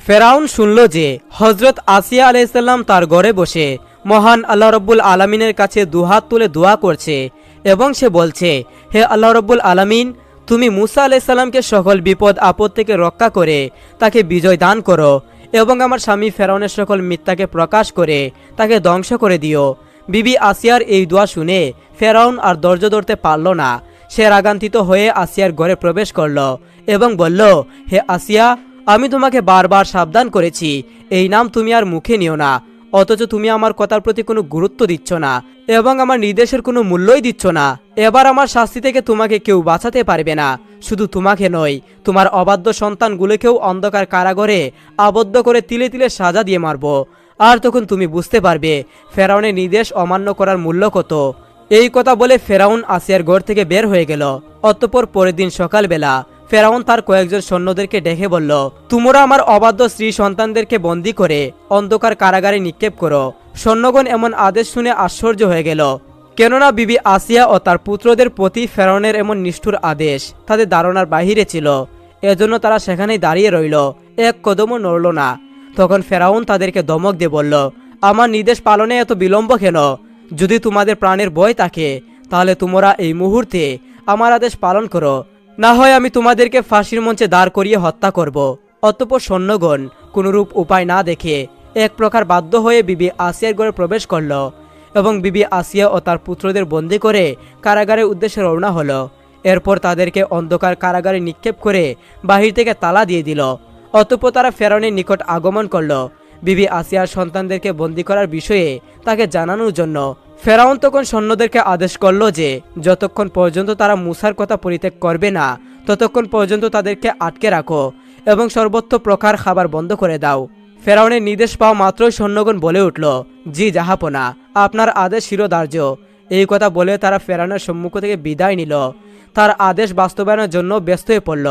ফেরাউন শুনল যে হজরত আসিয়া আলাইহিসসালাম তার ঘরে বসে মহান আল্লাহ রব্বুল আলমিনের কাছে দুহাত তুলে দোয়া করছে এবং সে বলছে, হে আল্লাহ রব্বুল আলমিন, তুমি মুসা আলাইহিসসালামকে সকল বিপদ আপদ থেকে রক্ষা করে তাকে বিজয় দান করো এবং আমার স্বামী ফেরাউনের সকল মিথ্যাকে প্রকাশ করে তাকে ধ্বংস করে দিও। বিবি আসিয়ার এই দোয়া শুনে ফেরাউন আর ধৈর্য ধরতে পারল না। সে রাগান্বিত হয়ে আসিয়ার ঘরে প্রবেশ করল এবং বলল, হে আসিয়া, আমি তোমাকে বারবার সাবধান করেছি, এই নাম তুমি আর মুখে নিও না, অথচ তুমি আমার কথার প্রতি কোনো গুরুত্ব দিচ্ছ না এবং আমার নির্দেশের কোনো মূল্যই দিচ্ছ না। এবার আমার শাস্তি থেকে তোমাকে কেউ বাঁচাতে পারবে না। শুধু তোমাকে নয়, তোমার অবাধ্য সন্তানগুলোকেও অন্ধকার কারাগারে আবদ্ধ করে তিলে তিলে সাজা দিয়ে মারব। আর তখন তুমি বুঝতে পারবে ফেরাউনের নির্দেশ অমান্য করার মূল্য কত। এই কথা বলে ফেরাউন আসিয়ার ঘর থেকে বের হয়ে গেল। অতঃপর পরের দিন সকালবেলা ফেরাউন তার কয়েকজন সৈন্যদেরকে ডেকে বলল, তোমরা আমার অবাধ্য স্ত্রী সন্তানদেরকে বন্দী করে অন্ধকার কারাগারে নিক্ষেপ করো। সৈন্যগণ এমন আদেশ শুনে আশ্চর্য হয়ে গেল, কেননা বিবি আসিয়া ও তার পুত্রদের প্রতি ফেরাউনের এমন নিষ্ঠুর আদেশ তাদের ধারণার বাহিরে ছিল। এজন্য তারা সেখানেই দাঁড়িয়ে রইল, এক কদমও নড়ল না। তখন ফেরাউন তাদেরকে ধমক দিয়ে বলল, আমার নির্দেশ পালনে এত বিলম্ব কেন? যদি তোমাদের প্রাণের ভয় থাকে তাহলে তোমরা এই মুহূর্তে আমার আদেশ পালন করো, না হয় আমি তোমাদেরকে ফাঁসির মঞ্চে দাঁড় করিয়ে হত্যা করব। অতঃপর সৈন্যগণ কোনরূপ উপায় না দেখে এক প্রকার বাধ্য হয়ে বিবি আসিয়ার ঘরে প্রবেশ করল এবং বিবি আসিয়া ও তার পুত্রদের বন্দী করে কারাগারের উদ্দেশ্যে রওনা হলো। এরপর তাদেরকে অন্ধকার কারাগারে নিক্ষেপ করে বাহির থেকে তালা দিয়ে দিল। অতঃপর তারা ফেরাউনের নিকট আগমন করল বিবি আসিয়ার সন্তানদেরকে বন্দী করার বিষয়ে তাকে জানানোর জন্য। ফেরাউন তখন সৈন্যদেরকে আদেশ করল যে যতক্ষণ পর্যন্ত তারা মুসার কথা পরিত্যাগ করবে না ততক্ষণ পর্যন্ত তাদেরকে আটকে রাখো এবং সর্বত্র প্রকার খাবার বন্ধ করে দাও। ফেরাউনের নির্দেশ পাওয়া মাত্রই সৈন্যগণ বলে উঠল, জি জাহাপনা, আপনার আদেশ শিরোধার্য। এই কথা বলে তারা ফেরাউনের সম্মুখ থেকে বিদায় নিল। তার আদেশ বাস্তবায়নের জন্য ব্যস্ত হয়ে পড়ল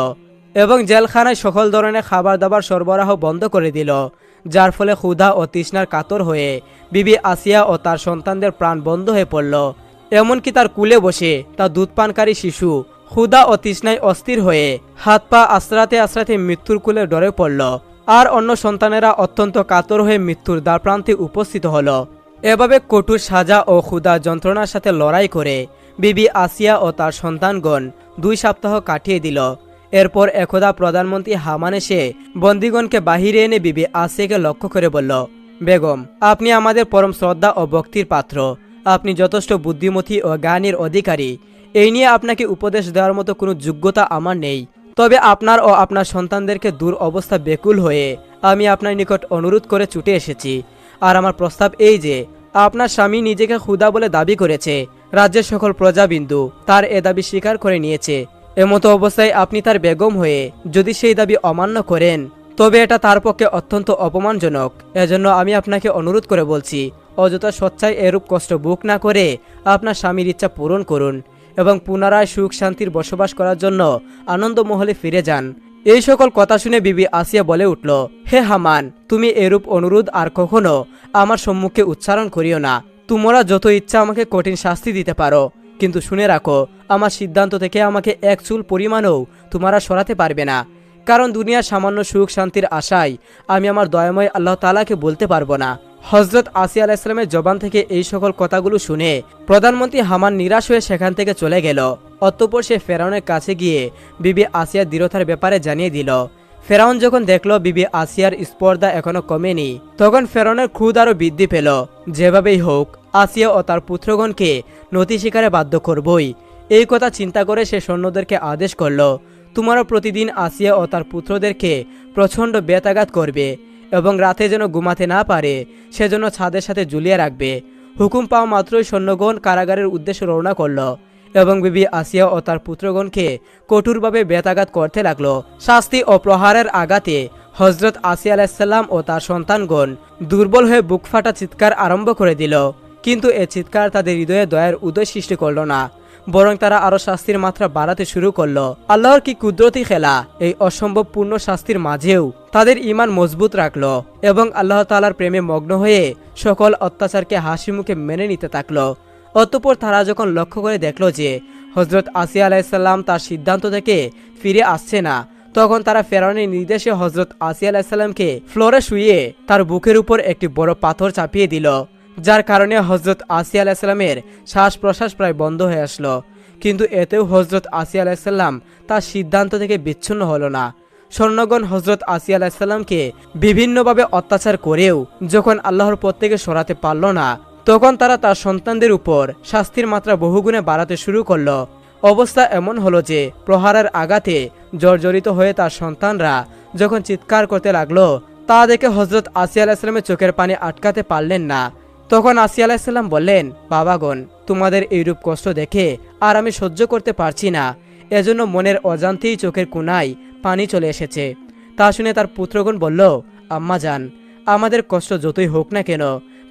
এবং জেলখানায় সকল ধরনের খাবার দাবার সরবরাহ বন্ধ করে দিল, যার ফলে ক্ষুধা ও তৃষ্ণার কাতর হয়ে বিবি আসিয়া ও তার সন্তানদের প্রাণ বন্ধ হয়ে পড়ল। এমনকি তার কুলে বসে তার দুধপানকারী শিশু ক্ষুধা ও তৃষ্ণায় অস্থির হয়ে হাত পা আশ্রাতে আশ্রাতে মৃত্যুর কুলে ডরে পড়ল। আর অন্য সন্তানেরা অত্যন্ত কাতর হয়ে মৃত্যুর দ্বারপ্রান্তে উপস্থিত হল। এভাবে কঠোর সাজা ও ক্ষুধা যন্ত্রণার সাথে লড়াই করে বিবি আসিয়া ও তার সন্তানগণ 2 সপ্তাহ কাটিয়ে দিল। এরপর একদা প্রধানমন্ত্রী হামান এসে বন্দীগণকে বাহিরে এনে বিবি আসিয়াকে লক্ষ্য করে বলল, বেগম, আপনি আমাদের পরম শ্রদ্ধা ও ভক্তির পাত্র, আপনি যথেষ্ট বুদ্ধিমতী ও জ্ঞানের অধিকারী। এই নিয়ে আপনাকে উপদেশ দেওয়ার মতো কোনো যোগ্যতা আমার নেই। তবে আপনার ও আপনার সন্তানদেরকে দূর অবস্থা বেকুল হয়ে আমি আপনার নিকট অনুরোধ করে ছুটে এসেছি। আর আমার প্রস্তাব এই যে আপনার স্বামী নিজেকে ক্ষুধা বলে দাবি করেছে, রাজ্যের সকল প্রজাবিন্দু তার এ দাবি স্বীকার করে নিয়েছে। এমতো অবস্থায় আপনি তার বেগম হয়ে যদি সেই দাবি অমান্য করেন তবে এটা তার পক্ষে অত্যন্ত অপমানজনক। এজন্য আমি আপনাকে অনুরোধ করে বলছি, অযথা স্বচ্ছায় এরূপ কষ্ট বুক না করে আপনার স্বামীর ইচ্ছা পূরণ করুন এবং পুনরায় সুখ শান্তির বসবাস করার জন্য আনন্দমহলে ফিরে যান। এই সকল কথা শুনে বিবি আসিয়া বলে উঠল, হে হামান, তুমি এরূপ অনুরোধ আর কখনো আমার সম্মুখে উচ্চারণ করিও না। তোমরা যত ইচ্ছা আমাকে কঠিন শাস্তি দিতে পারো, কিন্তু শুনে রাখো, আমার সিদ্ধান্ত থেকে আমাকে এক চুল পরিমাণও তোমরা সরাতে পারবে না। কারণ দুনিয়ার সামান্য সুখ শান্তির আশায় আমি আমার দয়াময় আল্লাহ তাআলাকে বলতে পারবো না। হজরত আসিয়া আলাইহিস সালামের জবান থেকে এই সকল কথাগুলো শুনে প্রধানমন্ত্রী হামান নিরাশ হয়ে সেখান থেকে চলে গেল। অতঃপর সে ফেরাউনের কাছে গিয়ে বিবি আসিয়ার দৃঢ়তার ব্যাপারে জানিয়ে দিল। ফেরাউন যখন দেখল বিবি আসিয়ার স্পর্ধা এখনো কমেনি, তখন ফেরাউনের ক্রোধ আরো বৃদ্ধি পেল। যেভাবেই হোক আসিয়া ও তার পুত্রগণকে নতি স্বীকারে বাধ্য করবই। এই কথা চিন্তা করে সে সৈন্যদেরকে আদেশ করল, তোমরা প্রতিদিন আসিয়া ও তার পুত্রদেরকে প্রচণ্ড বেতাঘাত করবে এবং রাতে যেন ঘুমাতে না পারে সেজন্য ছাদের সাথে ঝুলিয়ে রাখবে। হুকুম পাওয়া মাত্রই সৈন্যগণ কারাগারের উদ্দেশ্যে রওনা করল এবং বিবি আসিয়া ও তার পুত্রগণকে কঠোরভাবে বেতাঘাত করতে লাগলো। শাস্তি ও প্রহারের আঘাতে হজরত আসিয়া আলাইহিস সালাম ও তার সন্তানগণ দুর্বল হয়ে বুক ফাটা চিৎকার আরম্ভ করে দিল। কিন্তু এ চিৎকার তাদের হৃদয়ে দয়ার উদয় সৃষ্টি করল না, বরং তারা আরো শাস্তির মাত্রা বাড়াতে শুরু করলো। আল্লাহর কি কুদরতি খেলা, এই অসম্ভব পূর্ণ শাস্তির মাঝেও তাদের ঈমান মজবুত রাখলো এবং আল্লাহ তাআলার প্রেমে মগ্ন হয়ে সকল অত্যাচারকে হাসি মুখে মেনে নিতে থাকলো। অতঃপর তারা যখন লক্ষ্য করে দেখলো যে হজরত আসিয়া আলাইহিস সালাম তার সিদ্ধান্ত থেকে ফিরে আসছে না, তখন তারা ফেরাউনের নির্দেশে হজরত আসিয়া আলাইসাল্লামকে ফ্লোরে শুইয়ে তার বুকের উপর একটি বড় পাথর চাপিয়ে দিল, যার কারণে হজরত আসিয়া আলাইসাল্লামের শ্বাস প্রশ্বাস প্রায় বন্ধ হয়ে আসলো। কিন্তু এতেও হজরত আসিয়া আলাইসাল্লাম তার সিদ্ধান্ত থেকে বিচ্ছিন্ন হলো না। স্বর্ণগণ হজরত আসিয়া আলাইসাল্লামকে বিভিন্নভাবে অত্যাচার করেও যখন আল্লাহর পথ থেকে সরাতে পারল না, তখন তারা তার সন্তানদের উপর শাস্তির মাত্রা বহুগুণে বাড়াতে শুরু করলো। অবস্থা এমন হলো যে প্রহারের আঘাতে জর্জরিত হয়ে তার সন্তানরা যখন চিৎকার করতে লাগলো, তা দেখে হজরত আসিয়া আলাইসাল্লামের চোখের পানি আটকাতে পারলেন না। তখন আসিয়া আলাইসাল্লাম বললেন, বাবাগণ, তোমাদের এইরূপ কষ্ট দেখে আর আমি সহ্য করতে পারছি না, এজন্য মনের অজান্তেই চোখের কোণায় পানি চলে এসেছে। তা শুনে তার পুত্রগণ বলল, আম্মা যান, আমাদের কষ্ট যতই হোক না কেন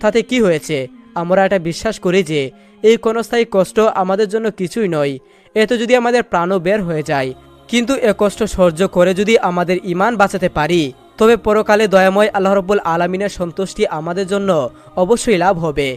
তাতে কি হয়েছে, আমরা এটা বিশ্বাস করি যে এই ক্ষণস্থায়ী কষ্ট আমাদের জন্য কিছুই নয়। এতে যদি আমাদের প্রাণও বের হয়ে যায়, কিন্তু এ কষ্ট সহ্য করে যদি আমাদের ঈমান বাঁচাতে পারি, তবে পরকালে দয়াময় আল্লাহ রাব্বুল আলামিনের সন্তুষ্টি আমাদের জন্য অবশ্যই লাভ হবে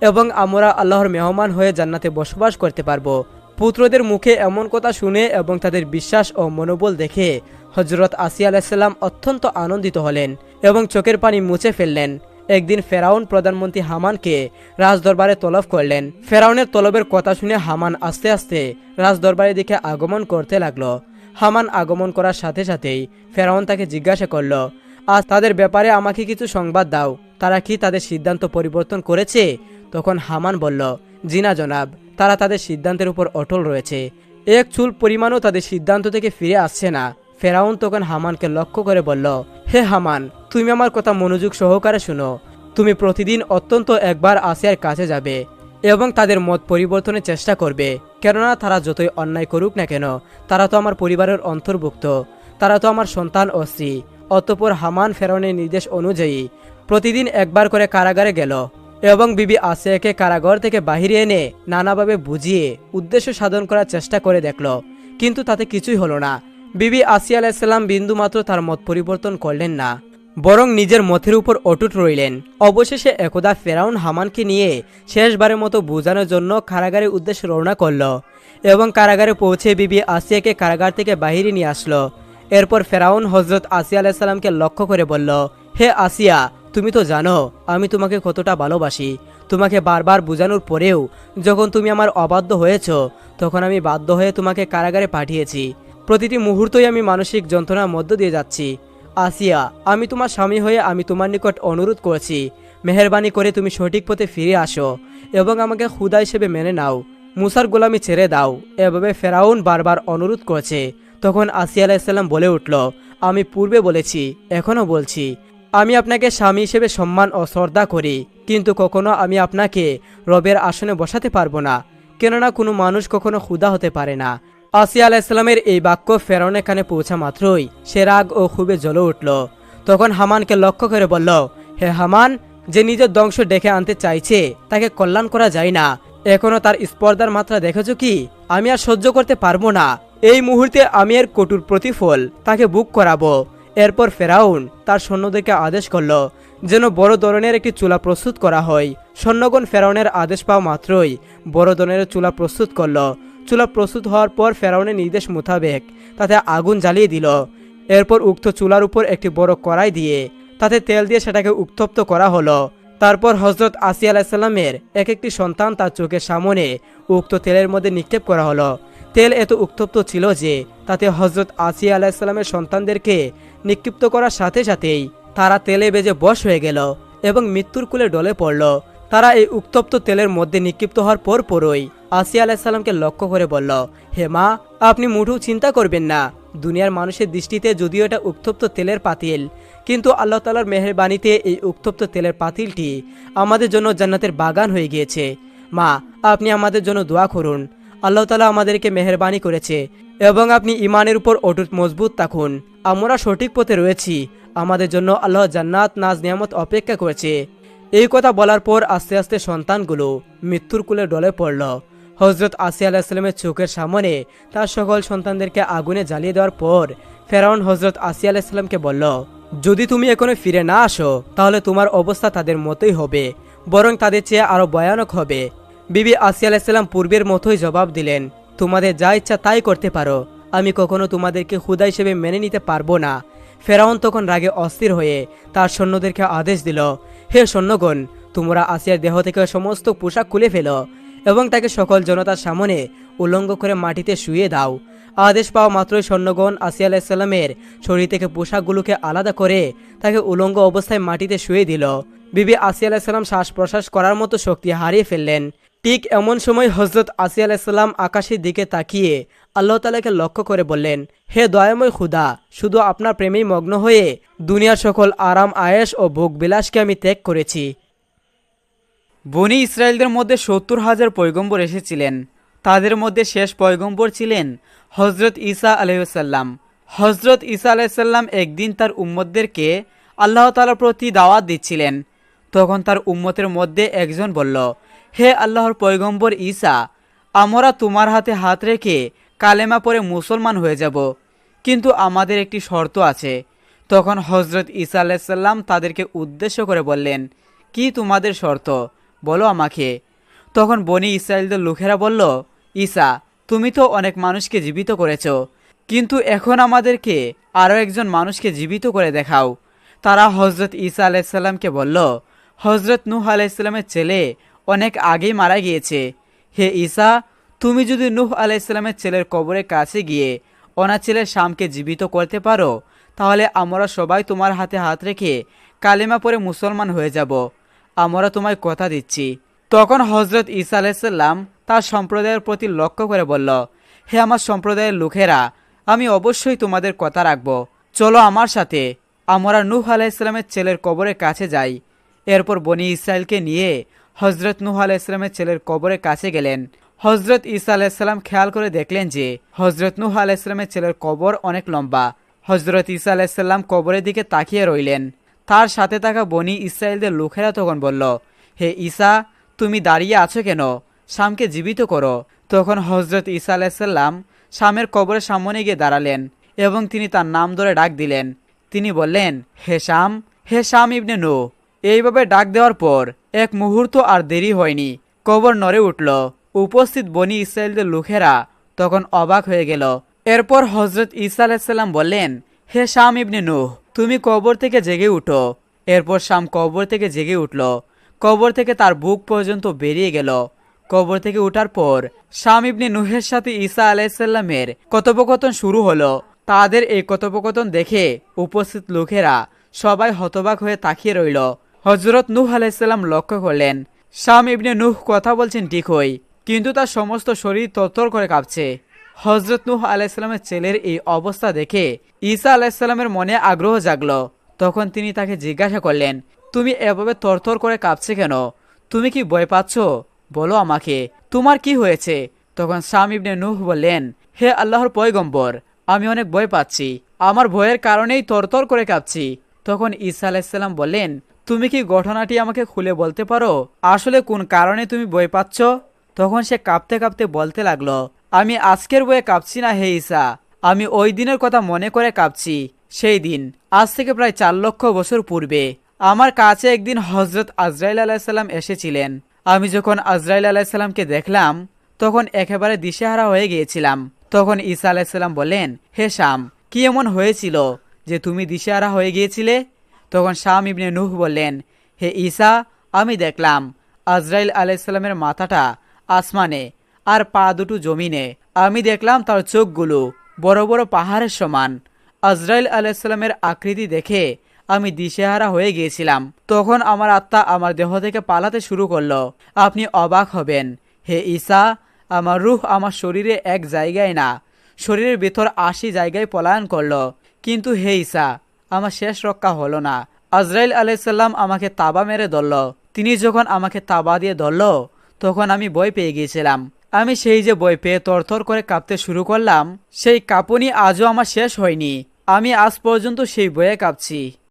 এবং আমরা আল্লাহর মেহমান হয়ে জান্নাতে বসবাস করতে পারবো। পুত্রদের মুখে এমন কথা শুনে এবং তাদের বিশ্বাস ও মনোবল দেখে হজরত আসিয়া আলাইসাল্লাম অত্যন্ত আনন্দিত হলেন এবং চোখের পানি মুছে ফেললেন। একদিন ফেরাউন প্রধানমন্ত্রী হামানকে রাজদরবারে তলব করলেন। ফেরাউনের তলবের কথা শুনে হামান আস্তে আস্তে রাজদরবারের দিকে আগমন করতে লাগলো। হামান আগমন করার সাথে সাথেই ফেরাউন তাকে জিজ্ঞাসা করলো, আজ তাদের ব্যাপারে আমাকে কিছু সংবাদ দাও, তারা কি তাদের সিদ্ধান্ত পরিবর্তন করেছে? তখন হামান বলল, জি না জনাব, তারা তাদের সিদ্ধান্তের উপর অটল রয়েছে, এক চুল পরিমাণও তাদের সিদ্ধান্ত থেকে ফিরে আসছে না। ফেরাউন তখন হামানকে লক্ষ্য করে বলল, হে হামান, তুমি আমার কথা মনোযোগ সহকারে শুনো। তুমি প্রতিদিন অত্যন্ত একবার আসিয়ার কাছে যাবে এবং তাদের মত পরিবর্তনের চেষ্টা করবে, কেননা তারা যতই অন্যায় করুক না কেন তারা তো আমার পরিবারের অন্তর্ভুক্ত, তারা তো আমার সন্তান ও স্ত্রী। অতঃপর হামান ফেরাউনের নির্দেশ অনুযায়ী প্রতিদিন একবার করে কারাগারে গেল এবং বিবি আসিয়াকে কারাগার থেকে বাহিরে এনে নানাভাবে বুঝিয়ে উদ্দেশ্য সাধন করার চেষ্টা করে দেখল, কিন্তু তাতে কিছুই হলো না। বিবি আসিয়া আলাইসাল্লাম বিন্দুমাত্র তার মত পরিবর্তন করলেন না, বরং নিজের মতের উপর অটুট রইলেন। অবশেষে একদা ফেরাউন হামানকে নিয়ে শেষবারের মতো বোঝানোর জন্য কারাগারের উদ্দেশ্যে রওনা করল এবং কারাগারে পৌঁছে বিবি আসিয়াকে কারাগার থেকে বাহিরে নিয়ে আসলো। এরপর ফেরাউন হজরত আসিয়া আলাইসাল্লামকে লক্ষ্য করে বলল, হে আসিয়া, তুমি তো জানো আমি তোমাকে কতটা ভালোবাসি। তোমাকে বারবার বোঝানোর পরেও যখন তুমি আমার অবাধ্য হয়েছ, তখন আমি বাধ্য হয়ে তোমাকে কারাগারে পাঠিয়েছি। প্রতিটি মুহূর্তই আমি মানসিক যন্ত্রণার মধ্য দিয়ে যাচ্ছি। আসিয়া, আমি তোমার স্বামী হয়ে আমি তোমার নিকট অনুরোধ করছি, মেহেরবানি করে তুমি সঠিক পথে ফিরে আসো এবং আমাকে খুদা হিসেবে মেনে নাও, মুসার গোলামি ছেড়ে দাও। এভাবে ফেরাউন বারবার অনুরোধ করছে। তখন আসিয়া আলাইসাল্লাম বলে উঠল, আমি পূর্বে বলেছি, এখনও বলছি, আমি আপনাকে স্বামী হিসেবে সম্মান ও শ্রদ্ধা করি, কিন্তু কখনো আমি আপনাকে রবের আসনে বসাতে পারবো না, কেননা কোনো মানুষ কখনো খুদা হতে পারে না। আসিয়া আলাইসাল্লামের এই বাক্য ফেরাউনের কানে পৌঁছা মাত্রই সে রাগ ও ক্ষোভে জ্বলে উঠল। তখন হামানকে লক্ষ্য করে বলল, হে হামান, যে নিজের ধ্বংস ডেকে আনতে চাইছে তাকে কল্যাণ করা যায় না। এখনো তার স্পর্ধার মাত্রা দেখেছ কি? আমি আর সহ্য করতে পারবো না। এই মুহূর্তে আমি এর কটুর প্রতিফল তাকে বুক করাবো। এরপর ফেরাউন তার সৈন্যদেরকে আদেশ করল যেন বড় ধরনের একটি চুলা প্রস্তুত করা হয়। সৈন্যগণ ফেরাউনের আদেশ পাওয়া মাত্রই বড় ধরনের চুলা প্রস্তুত করল। চুলা প্রস্তুত হওয়ার পর ফেরাউনের নির্দেশ মোতাবেক তাতে আগুন জ্বালিয়ে দিল। এরপর উক্ত চুলার উপর একটি বড় কড়াই দিয়ে তাতে তেল দিয়ে সেটাকে উত্তপ্ত করা হলো। তারপর হজরত আসিয়া আলাইসাল্লামের এক একটি সন্তান তার চোখের সামনে উক্ত তেলের মধ্যে নিক্ষেপ করা হলো। তেল এত উত্তপ্ত ছিল যে তাতে হজরত আসিয়া আলাইসাল্লামের সন্তানদেরকে নিক্ষিপ্ত করার সাথে সাথেই তারা তেলে বেজে বশ হয়ে গেল এবং মৃত্যুর কুলে ডলে পড়ল। তারা এই উত্তপ্ত তেলের মধ্যে নিক্ষিপ্ত হওয়ার পরই আসিয়া আলাইসাল্লামকে লক্ষ্য করে বলল, হে মা, আপনি মুঠো চিন্তা করবেন না। দুনিয়ার মানুষের দৃষ্টিতে যদিও এটা উত্তপ্ত তেলের পাতিল, কিন্তু আল্লাহ তাআলার মেহেরবানিতে এই উত্তপ্ত তেলের পাতিলটি আমাদের জন্য জান্নাতের বাগান হয়ে গিয়েছে। মা, আপনি আমাদের জন্য দোয়া করুন। আল্লাহ তাআলা আমাদেরকে মেহেরবানি করেছে এবং আপনি ইমানের উপর অটুট মজবুত থাকুন। আমরা সঠিক পথে রয়েছি, আমাদের জন্য আল্লাহ জান্নাত নাজ নিয়ামত অপেক্ষা করেছে। এই কথা বলার পর আস্তে আস্তে সন্তানগুলো মৃত্যুর কুলে ডলে পড়ল। হজরত আসিয়া আলাইসাল্লামের চোখের সামনে তার সকল সন্তানদেরকে আগুনে জ্বালিয়ে দেওয়ার পর ফেরাউন হজরত আসিয়া আলাইসাল্লামকে বলল, যদি তুমি এখনো ফিরে না আসো তাহলে তোমার অবস্থা তাদের মতোই হবে, বরং তাদের চেয়ে আরো ভয়ানক হবে। বিবি আসিয়া আলাইসাল্লাম পূর্বের মতোই জবাব দিলেন, তোমাদের যা ইচ্ছা তাই করতে পারো, আমি কখনো তোমাদেরকে খোদা হিসেবে মেনে নিতে পারবো না। ফেরাউন তখন রাগে অস্থির হয়ে তার সৈন্যদেরকে আদেশ দিল, হে সৈন্যগণ, তোমরা আসিয়ার দেহ থেকে সমস্ত পোশাক খুলে ফেলো এবং তাকে সকল জনতার সামনে উলঙ্গ করে মাটিতে শুয়ে দাও। আদেশ পাওয়া মাত্রই সৈন্যগণ আসিয়া আলাইসাল্লামের শরীর থেকে পোশাকগুলোকে আলাদা করে তাকে উলঙ্গ অবস্থায় মাটিতে শুয়ে দিল। বিবি আসিয়া আলাইসাল্লাম শ্বাস প্রশ্বাস করার মতো শক্তি হারিয়ে ফেললেন। ঠিক এমন সময় হজরত আসিয়া আলাইসাল্লাম আকাশের দিকে তাকিয়ে আল্লাহ তাআলাকে লক্ষ্য করে বললেন, হে দয়াময় খুদা, শুধু আপনার প্রেমেই মগ্ন হয়ে দুনিয়ার সকল আরাম আয়েশ ও ভোগ বিলাসকে আমি ত্যাগ করেছি। বনি ইসরায়েলদের মধ্যে ৭০,০০০ পয়গম্বর এসেছিলেন। তাদের মধ্যে শেষ পয়গম্বর ছিলেন হজরত ঈসা আলাইহিসসালাম। হজরত ঈসা আলাইহিসসালাম একদিন তার উম্মতদেরকে আল্লাহ তাআলার প্রতি দাওয়াত দিচ্ছিলেন। তখন তার উম্মতের মধ্যে একজন বলল, হে আল্লাহর পয়গম্বর ঈসা, আমরা তোমার হাতে হাত রেখে কালেমা পড়ে মুসলমান হয়ে যাব, কিন্তু আমাদের একটি শর্ত আছে। তখন হজরত ঈসা আলাইহিসসালাম তাদেরকে উদ্দেশ্য করে বললেন, কি তোমাদের শর্ত, বলো আমাকে। তখন বনি ইসরায়েলদের লোকেরা বলল, ঈসা, তুমি তো অনেক মানুষকে জীবিত করেছ, কিন্তু এখন আমাদেরকে আরও একজন মানুষকে জীবিত করে দেখাও। তারা হজরত ঈসা আলাইহিসসালামকে বলল, হজরত নূহ আলাইহিসসালামের ছেলে অনেক আগেই মারা গিয়েছে। হে ঈসা, তুমি যদি নূহ আলাইহিসসালামের ছেলের কবরের কাছে গিয়ে ওনার ছেলে শামকে জীবিত করতে পারো, তাহলে আমরা সবাই তোমার হাতে হাত রেখে কালেমা পড়ে মুসলমান হয়ে যাব। আমরা তোমায় কথা দিচ্ছি। তখন হজরত ঈসা আলাইহিসসালাম তার সম্প্রদায়ের প্রতি লক্ষ্য করে বলল, হে আমার সম্প্রদায়ের লোকেরা, আমি অবশ্যই তোমাদের কথা রাখব। চলো আমার সাথে, আমরা নূহ আলাইহিসসালামের ছেলের কবরের কাছে যাই। এরপর বনি ইসরায়েলকে নিয়ে হজরত নূহ আলাইহিসসালামের ছেলের কবরের কাছে গেলেন। হজরত ঈসা আলাইহিসসালাম খেয়াল করে দেখলেন যে হজরত নূহ আলাইহিসসালামের ছেলের কবর অনেক লম্বা। হজরত ঈসা আলাইহিসসালাম কবরের দিকে তাকিয়ে রইলেন। তার সাথে থাকা বনি ইসরায়েলদের লোকেরা তখন বলল, হে ঈসা, তুমি দাঁড়িয়ে আছো কেন? শামকে জীবিত করো। তখন হজরত ঈসা আলাইহিসসালাম শামের কবরের সামনে গিয়ে দাঁড়ালেন এবং তিনি তার নাম ধরে ডাক দিলেন। তিনি বললেন, হে শাম, হে শাম ইবনে নূহ। এইভাবে ডাক দেওয়ার পর এক মুহূর্ত আর দেরি হয়নি, কবর নড়ে উঠল। উপস্থিত বনি ইসরায়েলদের লোকেরা তখন অবাক হয়ে গেল। এরপর হজরত ঈসা আলাইহিসসালাম বললেন, হে শাম ইবনে নূহ, তুমি কবর থেকে জেগে উঠো। এরপর শাম কবর থেকে জেগে উঠল। কবর থেকে তার বুক পর্যন্ত বেরিয়ে গেল। কবর থেকে ওঠার পর শাম ইবনে নূহের সাথে ঈসা আলাইহিসসালামের কথোপকথন শুরু হলো। তাদের এই কথোপকথন দেখে উপস্থিত লোকেরা সবাই হতবাক হয়ে তাকিয়ে রইল। হজরত নূহ আলাইহিসসালাম লক্ষ্য করলেন, শাম ইবনে নূহ কথা বলছেন ঠিকই, কিন্তু তার সমস্ত শরীর তরতর করে কাঁপছে। হজরত নূহ আলাইহিসসালামের ছেলের এই অবস্থা দেখে ঈসা আলাইহিসসালামের মনে আগ্রহ জাগল। তখন তিনি তাকে জিজ্ঞাসা করলেন, তুমি এভাবে তরতর করে কাঁপছে কেন? তুমি কি ভয় পাচ্ছ? বলো আমাকে, তোমার কি হয়েছে? তখন শাম ইবনে নূহ বললেন, হে আল্লাহর পয়গম্বর, আমি অনেক ভয় পাচ্ছি, আমার ভয়ের কারণেই তরতর করে কাঁপছি। তখন ঈসা আলাইহিসসালাম বললেন, তুমি কি ঘটনাটি আমাকে খুলে বলতে পারো? আসলে কোন কারণে তুমি ভয় পাচ্ছ? তখন সে কাঁপতে কাঁপতে বলতে লাগলো, আমি আজকের ভয়ে কাঁপছি না হে ঈসা, আমি ওই দিনের কথা মনে করে কাঁপছি। সেই দিন আজ থেকে প্রায় 4 লক্ষ বছর পূর্বে আমার কাছে একদিন হজরত আজরাইল আলাইহিসসালাম এসেছিলেন। আমি যখন আজরাইল আলাইহিসসালামকে দেখলাম তখন একেবারে দিশেহারা হয়ে গিয়েছিলাম। তখন ঈসা আলাইহিসসালাম বললেন, হে শাম, কি এমন হয়েছিল যে তুমি দিশেহারা হয়ে গিয়েছিলে? তখন শাম ইবনে নূহ বললেন, হে ঈসা, আমি দেখলাম আজরাইল আলাইহিসসালামের মাথাটা আসমানে আর পা দুটো জমিনে। আমি দেখলাম তার চোখগুলো বড় বড় পাহাড়ের সমান। আজরাইল আলাইহিসসালামের আকৃতি দেখে আমি দিশেহারা হয়ে গিয়েছিলাম। তখন আমার আত্মা আমার দেহ থেকে পালাতে শুরু করলো। আপনি অবাক হবেন হে ঈসা, আমার রূহ আমার শরীরে এক জায়গায় না, শরীরের ভেতর 80 জায়গায় পলায়ন করলো। কিন্তু হে ঈসা, আমার শেষ রক্ষা হলো না। আজরাইল আলাইহিসসালাম আমাকে তাবা মেরে ধরল। তিনি যখন আমাকে তাবা দিয়ে ধরল তখন আমি ভয় পেয়ে গিয়েছিলাম। আমি সেই যে ভয় পেয়ে তরতর করে কাঁপতে শুরু করলাম, সেই কাঁপুনি আজও আমার শেষ হয়নি। আমি আজ পর্যন্ত সেই ভয়ে কাঁপছি।